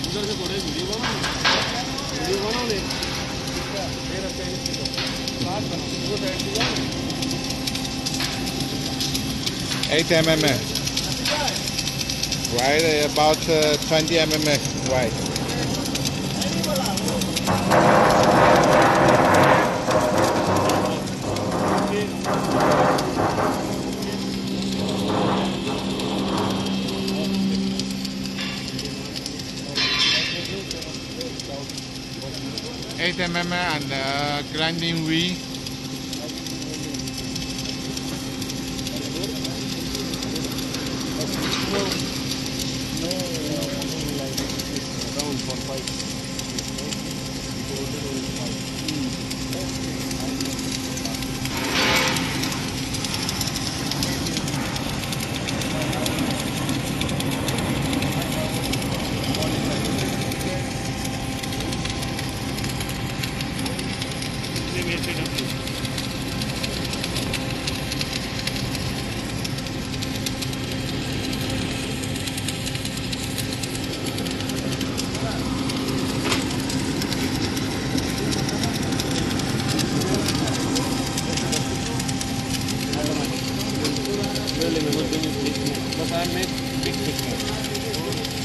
उधर से थोड़े वीडियो बनाओ ले फिर अपने बात बनाओ वो साइड से जाओ 8 mm wide, about 20 mm wide. Eight mm and grinding wheel. around for 5.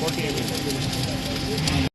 40 mm.